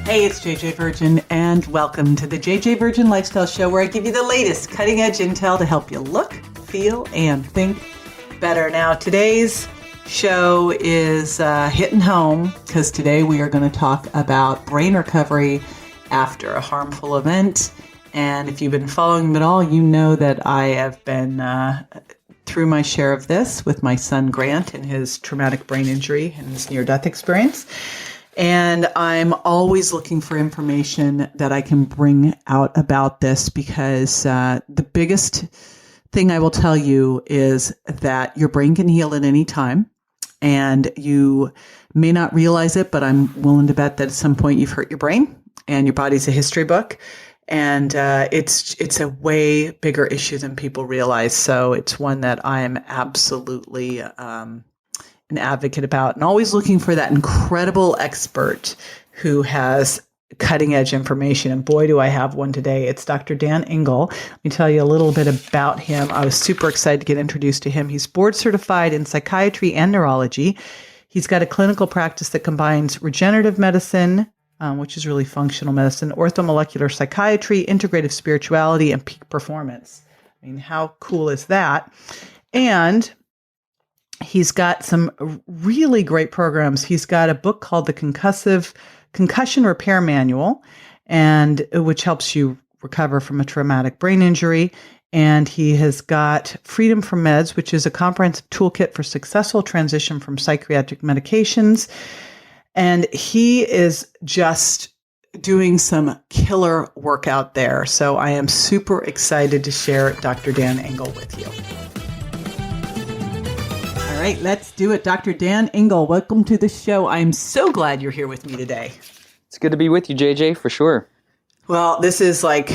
Hey, it's JJ Virgin, and welcome to the JJ Virgin Lifestyle Show, where I give you the latest cutting-edge intel to help you look, feel, and think better. Now, today's show is hitting home, because today we are going to talk about brain recovery after a harmful event. And if you've been following me at all, you know that I have been through my share of this with my son Grant and his traumatic brain injury and his near-death experience. And I'm always looking for information that I can bring out about this, because the biggest thing I will tell you is that your brain can heal at any time, and you may not realize it, but I'm willing to bet that at some point you've hurt your brain, and your body's a history book, and it's a way bigger issue than people realize. So it's one that I am absolutely an advocate about, and always looking for that incredible expert who has cutting edge information. And boy, do I have one today. It's Dr. Dan Engle. Let me tell you a little bit about him. I was super excited to get introduced to him. He's board certified in psychiatry and neurology. He's got a clinical practice that combines regenerative medicine, which is really functional medicine, orthomolecular psychiatry, integrative spirituality, and peak performance. I mean, how cool is that? And he's got some really great programs. He's got a book called the Concussion Repair Manual, and which helps you recover from a traumatic brain injury. And he has got Freedom from Meds, which is a comprehensive toolkit for successful transition from psychiatric medications. And he is just doing some killer work out there. So I am super excited to share Dr. Dan Engle with you. All right, let's do it. Dr. Dan Engle, welcome to the show. I'm so glad you're here with me today. It's good to be with you, JJ, for sure. Well, this is like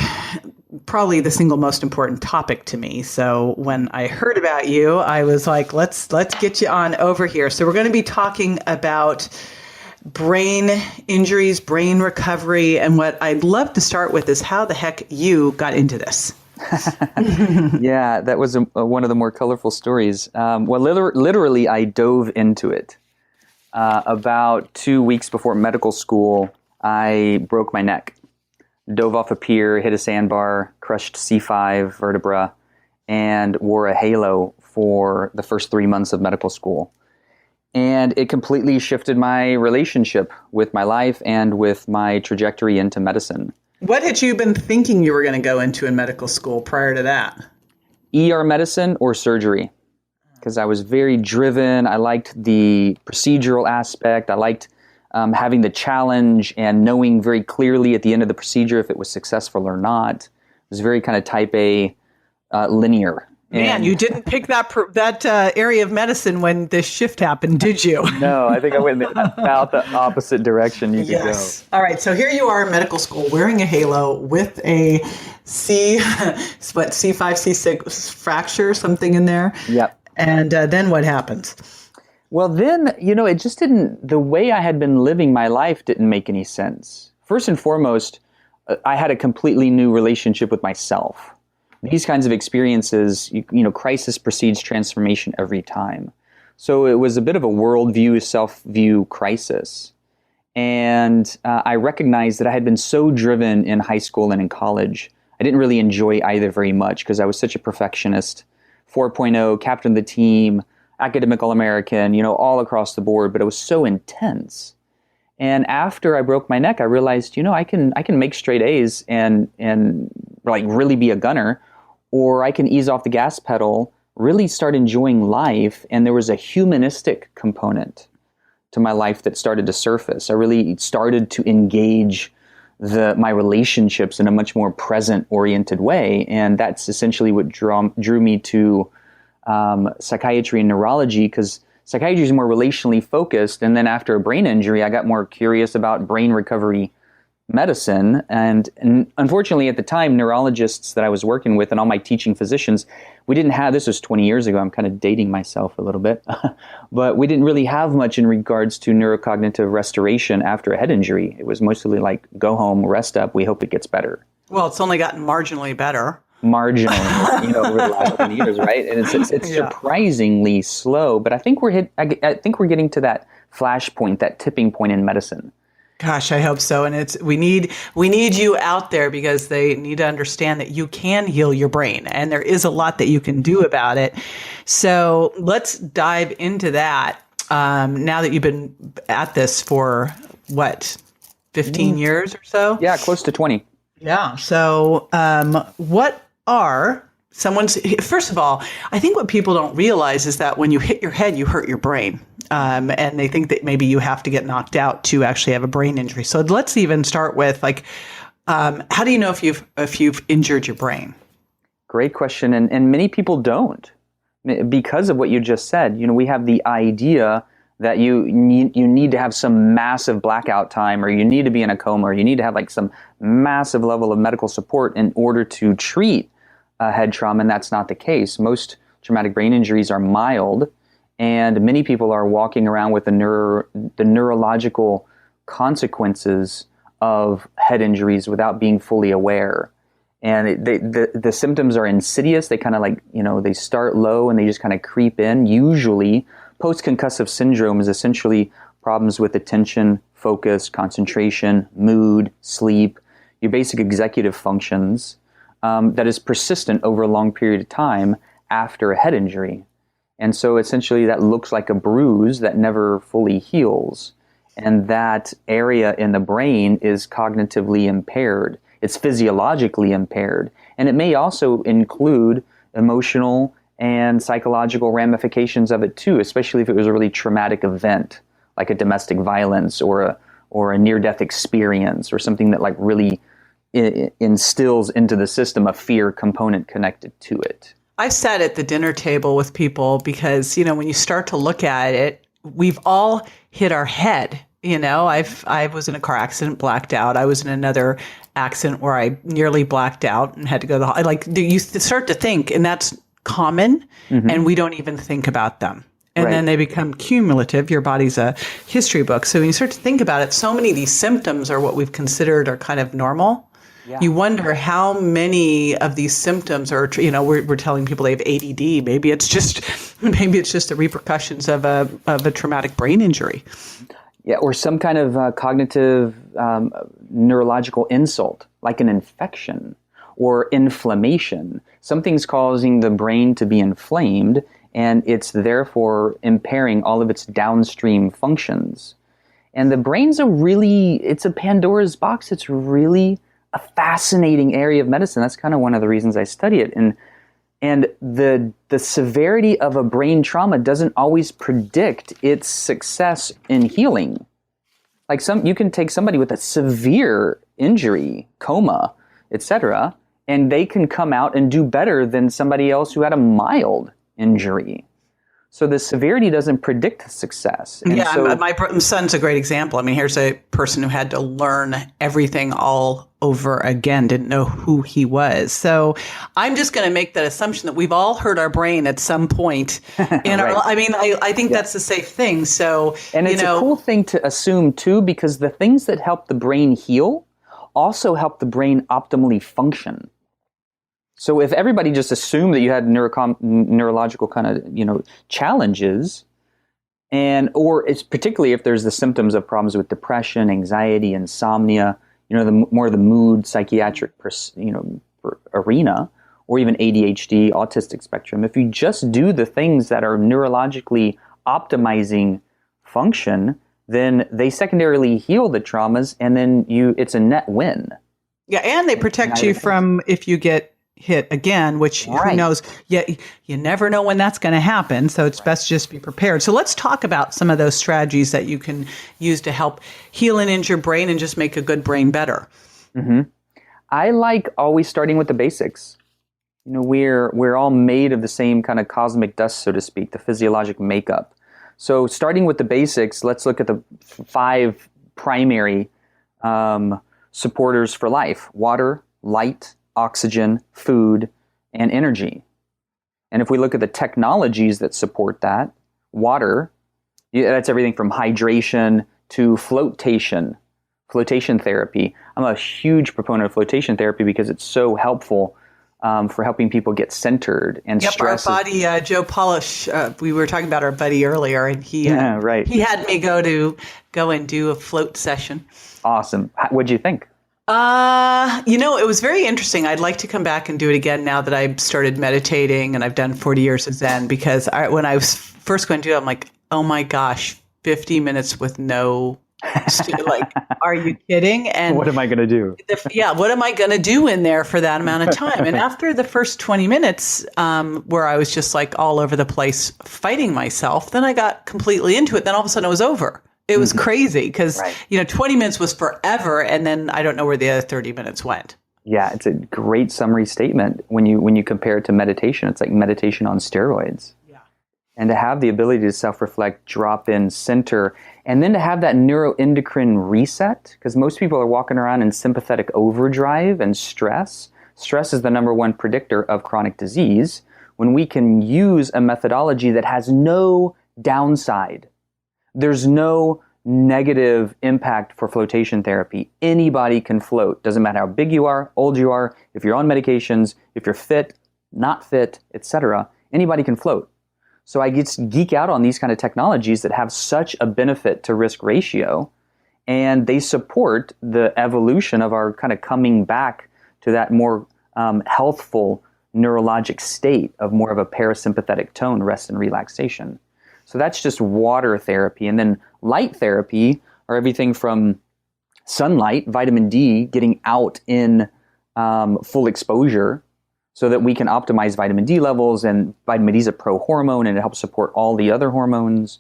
probably the single most important topic to me. So when I heard about you, I was like, let's get you on over here. So we're going to be talking about brain injuries, brain recovery, and what I'd love to start with is how the heck you got into this. Yeah, that was one of the more colorful stories. Well, literally, I dove into it. About 2 weeks before medical school, I broke my neck. Dove off a pier, hit a sandbar, crushed C5 vertebra, and wore a halo for the first 3 months of medical school. And it completely shifted my relationship with my life and with my trajectory into medicine. What had you been thinking you were going to go into in medical school prior to that? ER medicine or surgery, because I was very driven. I liked the procedural aspect. I liked having the challenge and knowing very clearly at the end of the procedure if it was successful or not. It was very kind of type A, linear. Man, you didn't pick that area of medicine when this shift happened, did you? No, I think I went about the opposite direction you could go. All right, so here you are in medical school wearing a halo with a C5, C6 fracture, something in there. Yep. And then what happens? Well, then, it just didn't, the way I had been living my life didn't make any sense. First and foremost, I had a completely new relationship with myself. These kinds of experiences, crisis precedes transformation every time. So it was a bit of a worldview, self-view crisis. And I recognized that I had been so driven in high school and in college. I didn't really enjoy either very much because I was such a perfectionist. 4.0, captain of the team, academic All-American, all across the board, but it was so intense. And after I broke my neck, I realized, I can make straight A's and like really be a gunner, or I can ease off the gas pedal, really start enjoying life. And there was a humanistic component to my life that started to surface. I really started to engage my relationships in a much more present-oriented way. And that's essentially what drew me to psychiatry and neurology, because psychiatry is more relationally focused. And then after a brain injury, I got more curious about brain recovery medicine. And unfortunately, at the time, neurologists that I was working with and all my teaching physicians, we didn't have, this was 20 years ago, I'm kind of dating myself a little bit, but we didn't really have much in regards to neurocognitive restoration after a head injury. It was mostly like, go home, rest up, we hope it gets better. Well, it's only gotten marginally better. Marginally, over the last 20 years, right? And it's surprisingly slow, but I think we're getting to that flashpoint, that tipping point in medicine. Gosh, I hope so. And we need you out there because they need to understand that you can heal your brain and there is a lot that you can do about it. So let's dive into that. Now that you've been at this for what, 15 years or so? Yeah, close to 20. Yeah. So first of all, I think what people don't realize is that when you hit your head, you hurt your brain. And they think that maybe you have to get knocked out to actually have a brain injury. So let's even start with how do you know if you've injured your brain? Great question. And many people don't because of what you just said. We have the idea that you need to have some massive blackout time, or you need to be in a coma, or you need to have some massive level of medical support in order to treat head trauma, and that's not the case. Most traumatic brain injuries are mild, and many people are walking around with the neurological consequences of head injuries without being fully aware. And the symptoms are insidious. They kind of they start low and they just kind of creep in. Usually, post-concussive syndrome is essentially problems with attention, focus, concentration, mood, sleep, your basic executive functions that is persistent over a long period of time after a head injury. And so essentially that looks like a bruise that never fully heals. And that area in the brain is cognitively impaired. It's physiologically impaired. And it may also include emotional and psychological ramifications of it too, especially if it was a really traumatic event, like a domestic violence or a near-death experience, or something that really instills into the system a fear component connected to it. I've sat at the dinner table with people because, when you start to look at it, we've all hit our head. I was in a car accident, blacked out. I was in another accident where I nearly blacked out and had to go to the hospital. You start to think, and that's common, and we don't even think about them. And then they become cumulative. Your body's a history book. So when you start to think about it, so many of these symptoms are what we've considered are kind of normal. Yeah. You wonder how many of these symptoms are, we're telling people they have ADD. Maybe it's just the repercussions of a traumatic brain injury. Yeah, or some kind of cognitive neurological insult, like an infection or inflammation. Something's causing the brain to be inflamed, and it's therefore impairing all of its downstream functions. And the brain's it's a Pandora's box. It's really a fascinating area of medicine. That's kind of one of the reasons I study it. And the severity of a brain trauma doesn't always predict its success in healing. You can take somebody with a severe injury, coma, etc., and they can come out and do better than somebody else who had a mild injury. So the severity doesn't predict success. And my son's a great example. Here's a person who had to learn everything all over again, didn't know who he was. So I'm just going to make that assumption that we've all hurt our brain at some point in our. I think that's the safe thing. So and it's a cool thing to assume too, because the things that help the brain heal also help the brain optimally function. So if everybody just assumed that you had neurological kind of, challenges, or it's particularly if there's the symptoms of problems with depression, anxiety, insomnia, the more the mood, psychiatric, arena, or even ADHD, autistic spectrum, if you just do the things that are neurologically optimizing function, then they secondarily heal the traumas, and then it's a net win. Yeah, and they protect you from if you get hit again, which who knows? Yeah, you never know when that's going to happen. So it's best just be prepared. So let's talk about some of those strategies that you can use to help heal an injured brain and just make a good brain better. Mm-hmm. I like always starting with the basics. We're all made of the same kind of cosmic dust, so to speak, the physiologic makeup. So starting with the basics, let's look at the 5 primary supporters for life: water, light, oxygen, food, and energy. And if we look at the technologies that support that, water, that's everything from hydration to floatation therapy. I'm a huge proponent of floatation therapy because it's so helpful for helping people get centered and stress. Our buddy Joe Polish. We were talking about our buddy earlier, and he right. He had me go and do a float session. Awesome. What'd you think? It was very interesting. I'd like to come back and do it again now that I've started meditating and I've done 40 years of Zen, because when I was first going to do it, I'm like, oh my gosh, 50 minutes with no, like, are you kidding? And what am I going to do? What am I going to do in there for that amount of time? And after the first 20 minutes, where I was just like all over the place fighting myself, then I got completely into it. Then all of a sudden it was over. It was crazy because, 20 minutes was forever. And then I don't know where the other 30 minutes went. Yeah, it's a great summary statement. When you compare it to meditation, it's like meditation on steroids. Yeah. And to have the ability to self-reflect, drop in, center, and then to have that neuroendocrine reset, because most people are walking around in sympathetic overdrive and stress. Stress is the number one predictor of chronic disease. When we can use a methodology that has no downside, there's no negative impact for flotation therapy. Anybody can float. Doesn't matter how big you are, old you are, if you're on medications, if you're fit, not fit, etc. Anybody can float. So I get to geek out on these kind of technologies that have such a benefit to risk ratio, and they support the evolution of our kind of coming back to that more healthful neurologic state of more of a parasympathetic tone, rest and relaxation. So that's just water therapy. And then light therapy are everything from sunlight, vitamin D, getting out in full exposure so that we can optimize vitamin D levels. And vitamin D is a pro-hormone and it helps support all the other hormones,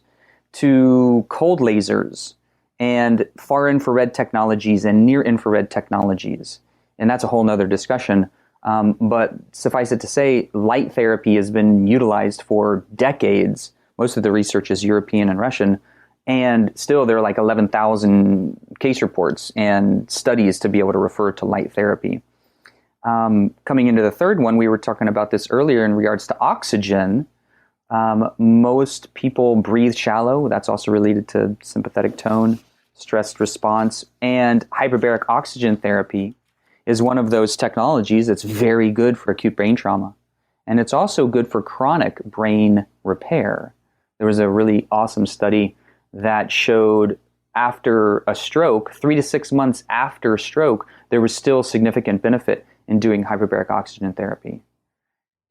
to cold lasers and far infrared technologies and near infrared technologies. And that's a whole nother discussion. But suffice it to say, light therapy has been utilized for decades. Most of the research is European and Russian, and still there are like 11,000 case reports and studies to be able to refer to light therapy. Coming into the third one, we were talking about this earlier in regards to oxygen. Most people breathe shallow. That's also related to sympathetic tone, stress response, and hyperbaric oxygen therapy is one of those technologies that's very good for acute brain trauma. And it's also good for chronic brain repair. There was a really awesome study that showed after a stroke, 3 to 6 months after a stroke, there was still significant benefit in doing hyperbaric oxygen therapy.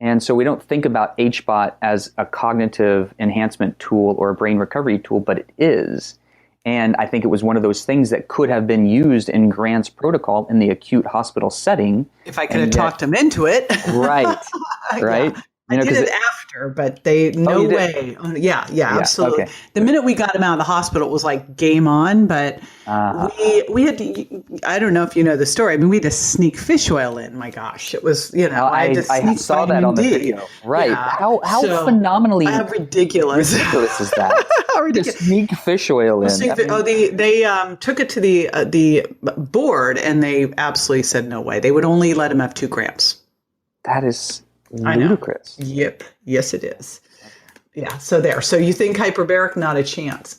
And so we don't think about HBOT as a cognitive enhancement tool or a brain recovery tool, but it is. And I think it was one of those things that could have been used in Grant's protocol in the acute hospital setting. If I could have talked him into it. Right, right. Yeah. I did it after, but no way. Yeah, absolutely. Okay. The minute we got him out of the hospital, it was like game on. But we had to, I don't know if you know the story. I mean, we had to sneak fish oil in. My gosh, it was, I saw that on the video. Right. Yeah. How phenomenally ridiculous is that? How ridiculous. To sneak fish oil in. They took it to the board and they absolutely said no way. They would only let him have 2 grams. That is ludicrous. Yep. Yes, it is. Yeah. So there. So you think hyperbaric, not a chance.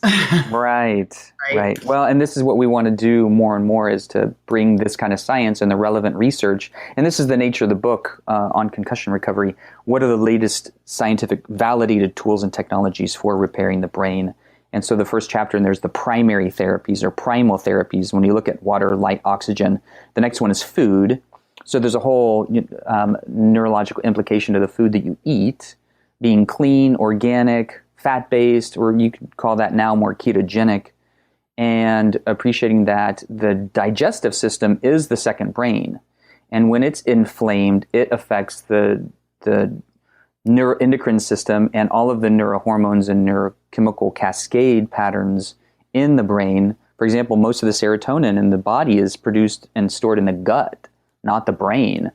Right. Well, and this is what we want to do more and more, is to bring this kind of science and the relevant research. And this is the nature of the book on concussion recovery. What are the latest scientific validated tools and technologies for repairing the brain? And so the first chapter, and there's the primary therapies or primal therapies. When you look at water, light, oxygen, the next one is food. So there's a whole neurological implication to the food that you eat, being clean, organic, fat-based, or you could call that now more ketogenic, and appreciating that the digestive system is the second brain. And when it's inflamed, it affects the neuroendocrine system and all of the neurohormones and neurochemical cascade patterns in the brain. For example, most of the serotonin in the body is produced and stored in the gut, not the brain.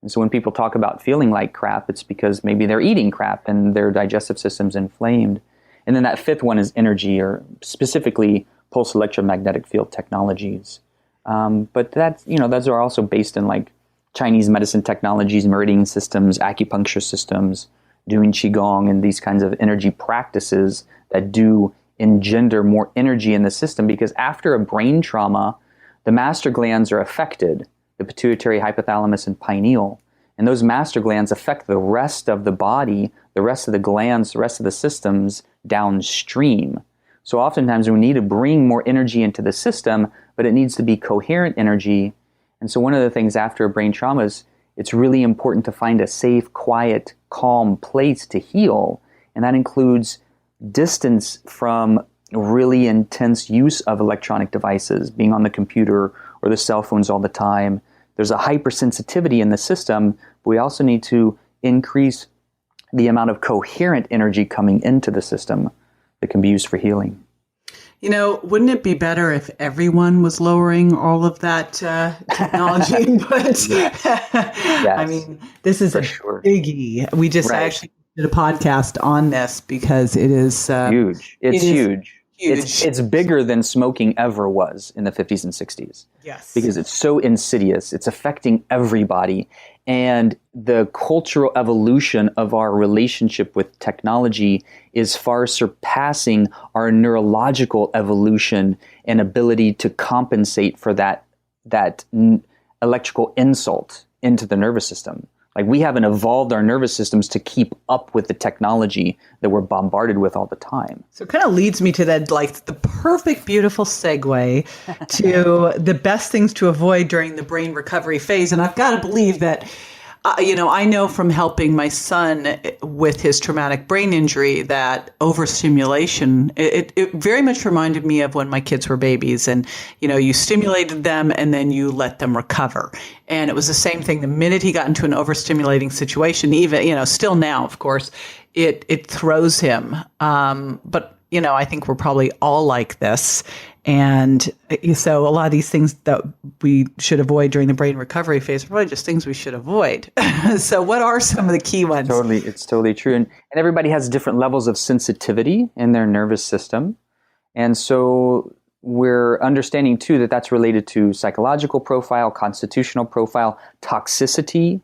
And so when people talk about feeling like crap, it's because maybe they're eating crap and their digestive system's inflamed. And then that fifth one is energy, or specifically pulse electromagnetic field technologies. But that's, those are also based in like Chinese medicine technologies, meridian systems, acupuncture systems, doing qigong, and these kinds of energy practices that do engender more energy in the system. Because after a brain trauma, the master glands are affected, the pituitary, hypothalamus, and pineal. And those master glands affect the rest of the body, the rest of the glands, the rest of the systems downstream. So oftentimes we need to bring more energy into the system, but it needs to be coherent energy. And so one of the things after a brain trauma is it's really important to find a safe, quiet, calm place to heal. And that includes distance from really intense use of electronic devices, being on the computer or the cell phones all the time. There's a hypersensitivity in the system, but we also need to increase the amount of coherent energy coming into the system that can be used for healing. You know, wouldn't it be better if everyone was lowering all of that technology input? Yes. I mean, this is sure. biggie. We just actually did a podcast on this because it is huge. It's huge. Huge. It's bigger than smoking ever was in the 50s and 60s. Yes. Because it's so insidious. It's affecting everybody. And the cultural evolution of our relationship with technology is far surpassing our neurological evolution and ability to compensate for that electrical insult into the nervous system. Like, we haven't evolved our nervous systems to keep up with the technology that we're bombarded with all the time. So it kind of leads me to that, like, the perfect, beautiful segue to the best things to avoid during the brain recovery phase. And I've got to believe that, I know from helping my son with his traumatic brain injury that overstimulation, it very much reminded me of when my kids were babies, and, you stimulated them and then you let them recover. And it was the same thing. The minute he got into an overstimulating situation, even, still now, of course, it throws him. But I think we're probably all like this. And so a lot of these things that we should avoid during the brain recovery phase are probably just things we should avoid. So what are some of the key ones? Totally. It's totally true. And everybody has different levels of sensitivity in their nervous system. And so we're understanding, too, that that's related to psychological profile, constitutional profile, toxicity,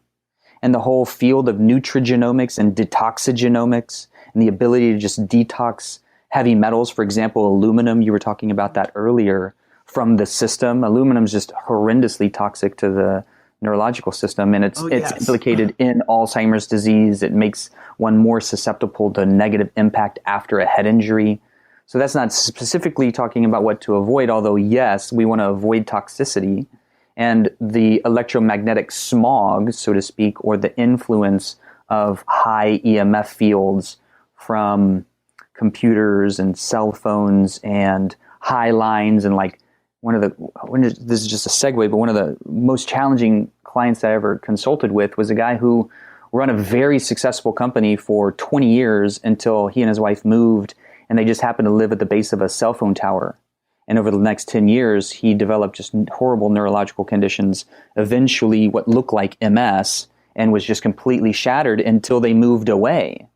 and the whole field of nutrigenomics and detoxigenomics, and the ability to just detox heavy metals, for example, aluminum, you were talking about that earlier, from the system. Aluminum is just horrendously toxic to the neurological system, and it's implicated in Alzheimer's disease. It makes one more susceptible to negative impact after a head injury. So that's not specifically talking about what to avoid, although yes, we want to avoid toxicity and the electromagnetic smog, so to speak, or the influence of high EMF fields from computers and cell phones and high lines. And like this is just a segue, but one of the most challenging clients I ever consulted with was a guy who run a very successful company for 20 years until he and his wife moved, and they just happened to live at the base of a cell phone tower. And over the next 10 years, he developed just horrible neurological conditions, eventually what looked like MS, and was just completely shattered until they moved away.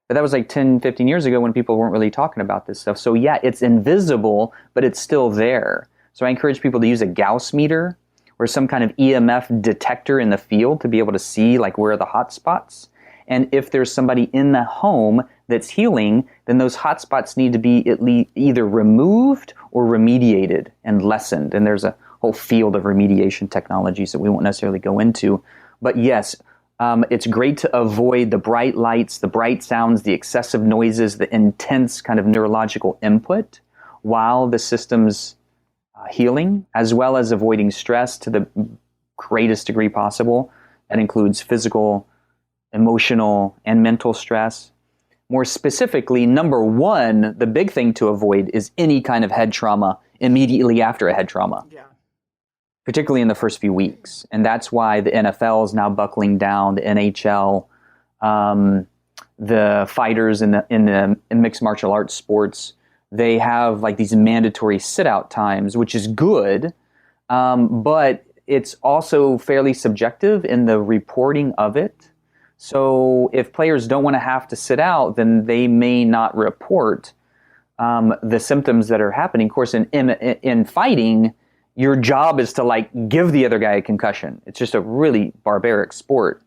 But that was like 10, 15 years ago when people weren't really talking about this stuff. So yeah, it's invisible, but it's still there. So I encourage people to use a Gauss meter or some kind of EMF detector in the field to be able to see like where are the hot spots. And if there's somebody in the home that's healing, then those hot spots need to be at least either removed or remediated and lessened. And there's a whole field of remediation technologies that we won't necessarily go into. But yes, it's great to avoid the bright lights, the bright sounds, the excessive noises, the intense kind of neurological input while the system's healing, as well as avoiding stress to the greatest degree possible. That includes physical, emotional, and mental stress. More specifically, number one, the big thing to avoid is any kind of head trauma immediately after a head trauma. Yeah. Particularly in the first few weeks. And that's why the NFL is now buckling down, the NHL, the fighters in mixed martial arts sports, they have like these mandatory sit-out times, which is good, but it's also fairly subjective in the reporting of it. So if players don't want to have to sit out, then they may not report the symptoms that are happening. Of course, in fighting, your job is to like give the other guy a concussion. It's just a really barbaric sport.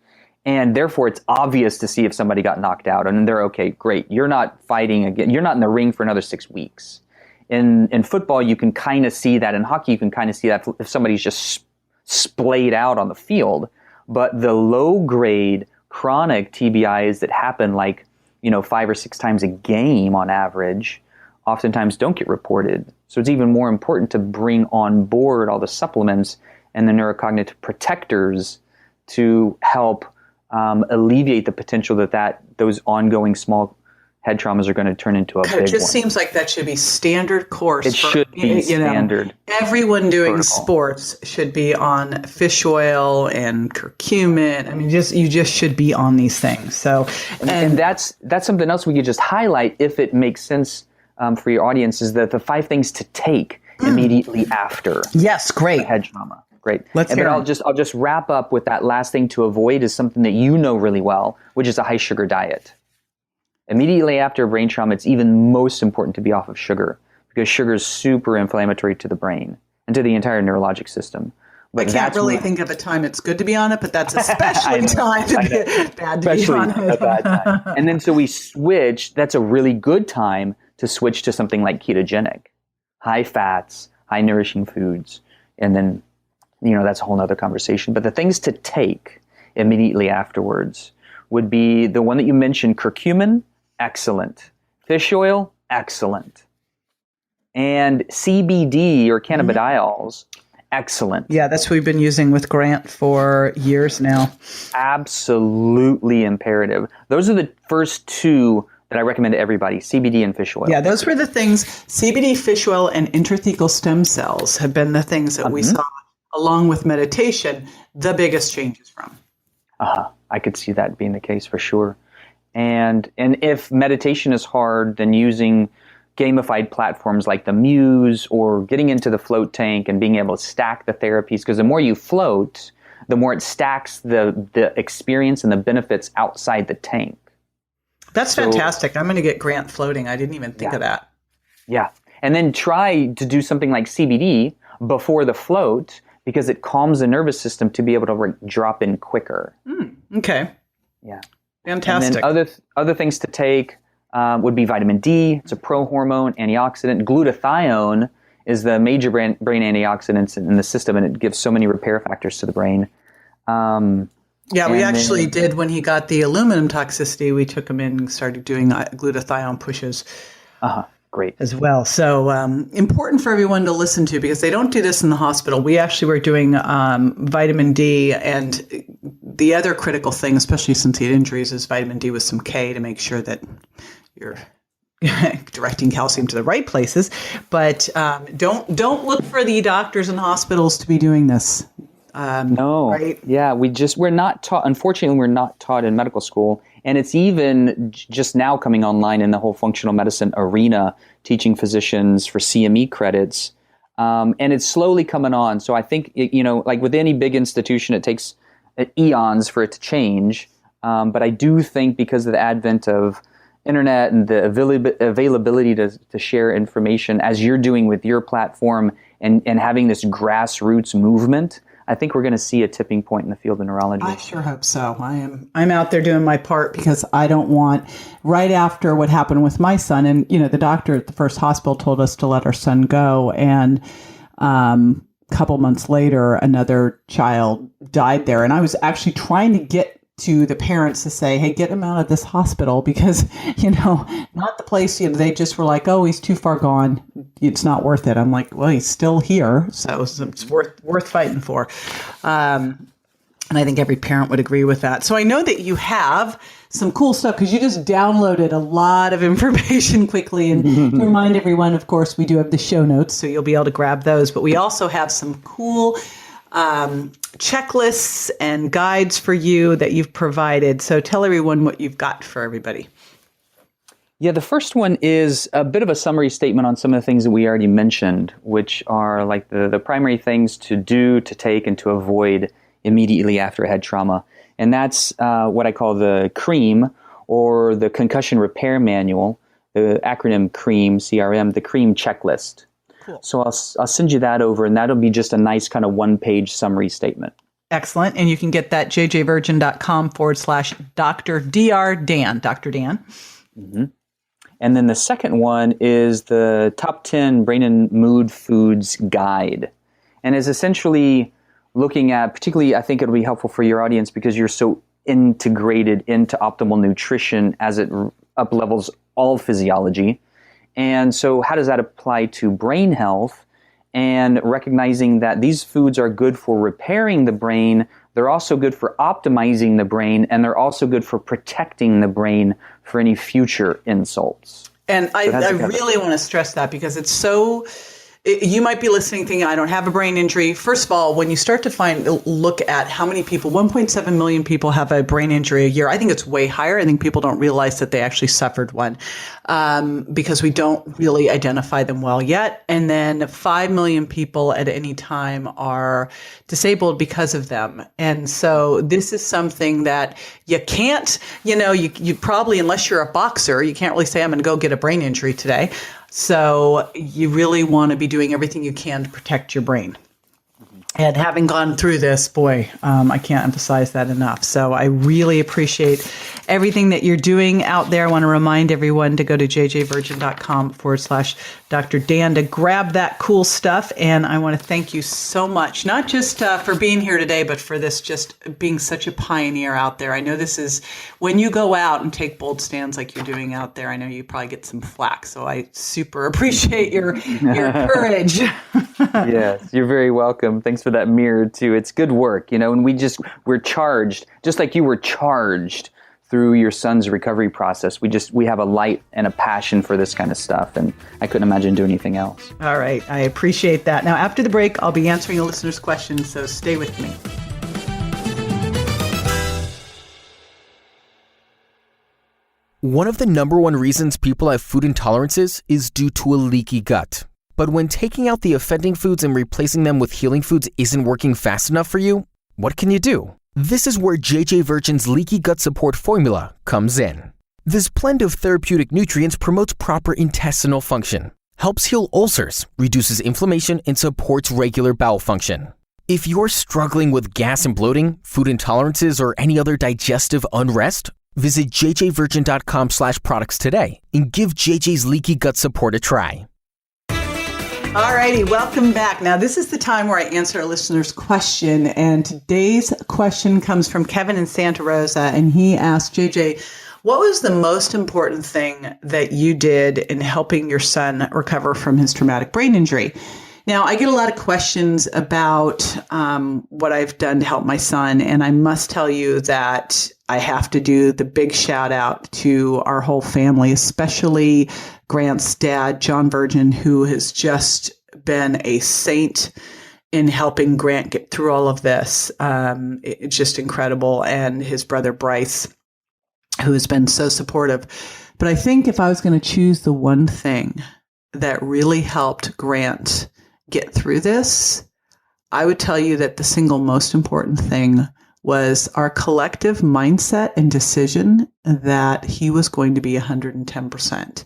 And therefore it's obvious to see if somebody got knocked out and they're okay, great. You're not fighting again. You're not in the ring for another 6 weeks. In football, you can kind of see that. In hockey, you can kind of see that if somebody's just splayed out on the field. But the low-grade chronic TBIs that happen 5 or 6 times a game on average, oftentimes don't get reported. So it's even more important to bring on board all the supplements and the neurocognitive protectors to help alleviate the potential that those ongoing small head traumas are going to turn into a big one. It just seems like that should be standard course. It should be standard. Everyone doing protocol. Sports should be on fish oil and curcumin. I mean, you just should be on these things. So, and that's something else we could just highlight if it makes sense for your audience, is that the 5 things to take immediately after. Yes, great. Head trauma. Great. Let's hear I'll just wrap up with that last thing to avoid is something that you know really well, which is a high sugar diet. Immediately after a brain trauma, it's even most important to be off of sugar because sugar is super inflammatory to the brain and to the entire neurologic system. But I can't really think of a time it's good to be on it, but that's especially time to be bad to be on it. A bad time. And then so we switch. That's a really good time to switch to something like ketogenic, high fats, high nourishing foods. And then, that's a whole nother conversation. But the things to take immediately afterwards would be the one that you mentioned, curcumin, excellent. Fish oil, excellent. And CBD or cannabidiols, excellent. Yeah, that's what we've been using with Grant for years now. Absolutely imperative. Those are the first 2 that I recommend to everybody, CBD and fish oil. Yeah, those were the things. CBD, fish oil, and intrathecal stem cells have been the things that we saw, along with meditation, the biggest changes from. I could see that being the case for sure. And if meditation is hard, then using gamified platforms like the Muse or getting into the float tank and being able to stack the therapies, because the more you float, the more it stacks the experience and the benefits outside the tank. That's fantastic. I'm going to get Grant floating. I didn't even think of that. Yeah. And then try to do something like CBD before the float because it calms the nervous system to be able to drop in quicker. Okay. Yeah. Fantastic. And then other things to take would be vitamin D. It's a pro-hormone, antioxidant. Glutathione is the major brain antioxidant in the system, and it gives so many repair factors to the brain. We actually did when he got the aluminum toxicity. We took him in and started doing glutathione pushes. Great. As well. So important for everyone to listen to because they don't do this in the hospital. We actually were doing vitamin D, and the other critical thing, especially since he had injuries, is vitamin D with some K to make sure that you're directing calcium to the right places. But don't look for the doctors and hospitals to be doing this. No. Right? Yeah, we're not taught. Unfortunately, we're not taught in medical school. And it's even just now coming online in the whole functional medicine arena, teaching physicians for CME credits. And it's slowly coming on. So I think, like with any big institution, it takes eons for it to change. But I do think because of the advent of internet and the availability to share information as you're doing with your platform and having this grassroots movement, I think we're going to see a tipping point in the field of neurology. I sure hope so. I'm out there doing my part because I don't want, right after what happened with my son, and the doctor at the first hospital told us to let our son go, and a couple months later another child died there, and I was actually trying to get to the parents to say, hey, get him out of this hospital because, not the place, they just were like, oh, he's too far gone. It's not worth it. I'm like, well, he's still here. So it's worth fighting for. And I think every parent would agree with that. So I know that you have some cool stuff because you just downloaded a lot of information quickly. And to remind everyone, of course, we do have the show notes, so you'll be able to grab those. But we also have some cool checklists and guides for you that you've provided. So tell everyone what you've got for everybody. Yeah, the first one is a bit of a summary statement on some of the things that we already mentioned, which are like the primary things to do, to take, and to avoid immediately after a head trauma. And that's what I call the CREAM, or the Concussion Repair Manual, the acronym CREAM, CRM, the CREAM checklist. Cool. So I'll send you that over, and that'll be just a nice kind of one-page summary statement. Excellent. And you can get that jjvirgin.com/Dr. Dan, Dr. Dan. Mm-hmm. And then the second one is the top 10 brain and mood foods guide. And is essentially looking at, particularly, I think it'll be helpful for your audience because you're so integrated into optimal nutrition as it up-levels all physiology. And so how does that apply to brain health? And recognizing that these foods are good for repairing the brain, they're also good for optimizing the brain, and they're also good for protecting the brain for any future insults. And I really want to stress that because it's so... You might be listening thinking, I don't have a brain injury. First of all, when you start to look at how many people, 1.7 million people have a brain injury a year, I think it's way higher. I think people don't realize that they actually suffered one because we don't really identify them well yet. And then 5 million people at any time are disabled because of them. And so this is something that you can't, you probably, unless you're a boxer, you can't really say, I'm going to go get a brain injury today. So you really want to be doing everything you can to protect your brain. And having gone through this, boy, I can't emphasize that enough. So I really appreciate everything that you're doing out there. I want to remind everyone to go to jjvirgin.com/Dr. Dan to grab that cool stuff. And I want to thank you so much, not just for being here today, but for this just being such a pioneer out there. I know this is, when you go out and take bold stands like you're doing out there, I know you probably get some flack. So I super appreciate your courage. Yes, you're very welcome. Thanks for that mirror too. It's good work, and we're charged, just like you were charged through your son's recovery process. We have a light and a passion for this kind of stuff, and I couldn't imagine doing anything else. All right, I appreciate that. Now, after the break, I'll be answering a listener's questions, so stay with me. One of the number one reasons people have food intolerances is due to a leaky gut. But when taking out the offending foods and replacing them with healing foods isn't working fast enough for you, what can you do? This is where JJ Virgin's Leaky Gut Support Formula comes in. This blend of therapeutic nutrients promotes proper intestinal function, helps heal ulcers, reduces inflammation, and supports regular bowel function. If you're struggling with gas and bloating, food intolerances, or any other digestive unrest, visit jjvirgin.com/products today and give JJ's Leaky Gut Support a try. All righty, welcome back. Now, this is the time where I answer a listener's question, and today's question comes from Kevin in Santa Rosa, and he asked, JJ, what was the most important thing that you did in helping your son recover from his traumatic brain injury? Now, I get a lot of questions about what I've done to help my son, and I must tell you that I have to do the big shout out to our whole family, especially Grant's dad, John Virgin, who has just been a saint in helping Grant get through all of this. It's just incredible. And his brother, Bryce, who has been so supportive. But I think if I was going to choose the one thing that really helped Grant get through this, I would tell you that the single most important thing was our collective mindset and decision that he was going to be 110%.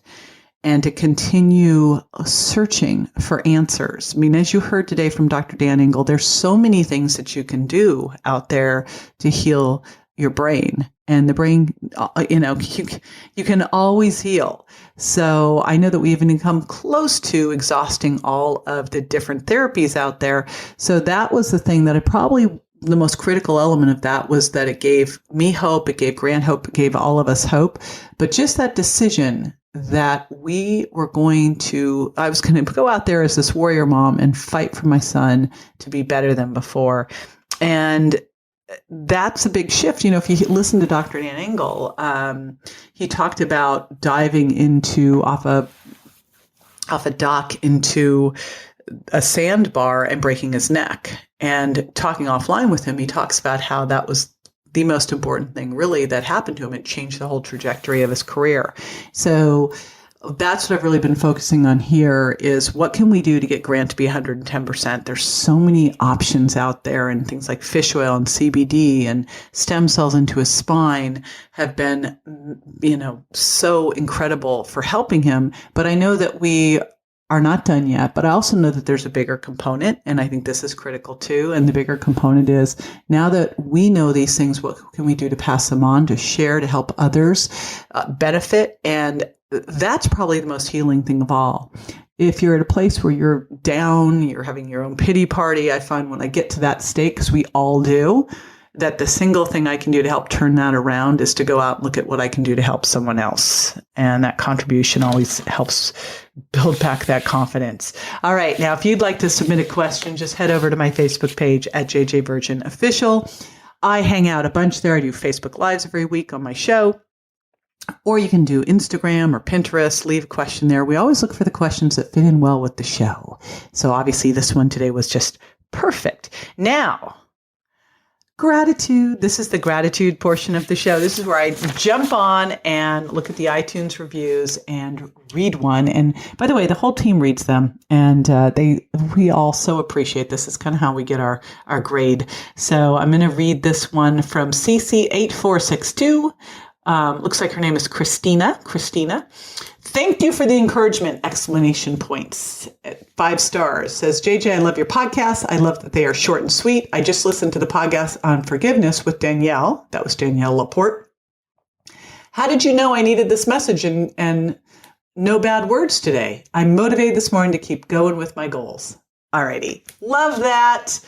And to continue searching for answers. I mean, as you heard today from Dr. Dan Engle, there's so many things that you can do out there to heal your brain. And the brain, you can always heal. So I know that we haven't come close to exhausting all of the different therapies out there. So that was the thing that the most critical element of that was that it gave me hope, it gave Grant hope, it gave all of us hope. But just that decision that I was going to go out there as this warrior mom and fight for my son to be better than before. And that's a big shift. If you listen to Dr. Dan Engle, he talked about diving off a dock into a sandbar and breaking his neck. And talking offline with him, he talks about how that was the most important thing really that happened to him. It changed the whole trajectory of his career. So that's what I've really been focusing on here is what can we do to get Grant to be 110%? There's so many options out there, and things like fish oil and CBD and stem cells into his spine have been, so incredible for helping him. But I know that we are not done yet, but I also know that there's a bigger component, and I think this is critical too. And the bigger component is, now that we know these things, what can we do to pass them on, to share, to help others benefit? And that's probably the most healing thing of all, if you're at a place where you're down, you're having your own pity party, I find when I get to that state, because we all do, that the single thing I can do to help turn that around is to go out and look at what I can do to help someone else. And that contribution always helps build back that confidence. All right. Now, if you'd like to submit a question, just head over to my Facebook page at JJ Virgin Official. I hang out a bunch there. I do Facebook Lives every week on my show. Or you can do Instagram or Pinterest, leave a question there. We always look for the questions that fit in well with the show. So obviously this one today was just perfect. Now, gratitude. This is the gratitude portion of the show. This is where I jump on and look at the iTunes reviews and read one. And by the way, the whole team reads them, and we all so appreciate this. It's kind of how we get our grade. So I'm going to read this one from CC8462. Looks like her name is Christina. Thank you for the encouragement! Exclamation points. 5 stars. Says, JJ, I love your podcast. I love that they are short and sweet. I just listened to the podcast on forgiveness with Danielle. That was Danielle Laporte. How did you know I needed this message and no bad words today? I'm motivated this morning to keep going with my goals. Alrighty. Love that.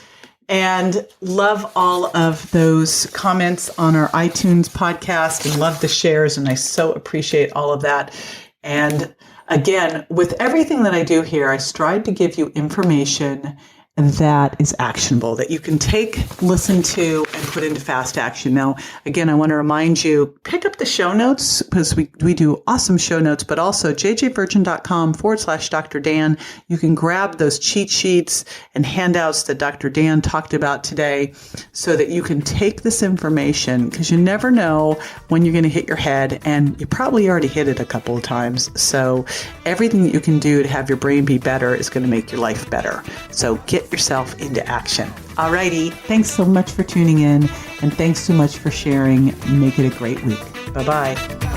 And love all of those comments on our iTunes podcast, and love the shares. And I so appreciate all of that. And again, with everything that I do here, I strive to give you information that is actionable, that you can take, listen to, and put into fast action. Now, again, I want to remind you, pick up the show notes, because we do awesome show notes, but also jjvirgin.com/Dr. Dan. You can grab those cheat sheets and handouts that Dr. Dan talked about today, so that you can take this information, because you never know when you're going to hit your head, and you probably already hit it a couple of times. So everything that you can do to have your brain be better is going to make your life better. So get yourself into action. Alrighty. Thanks so much for tuning in, and thanks so much for sharing. Make it a great week. Bye-bye.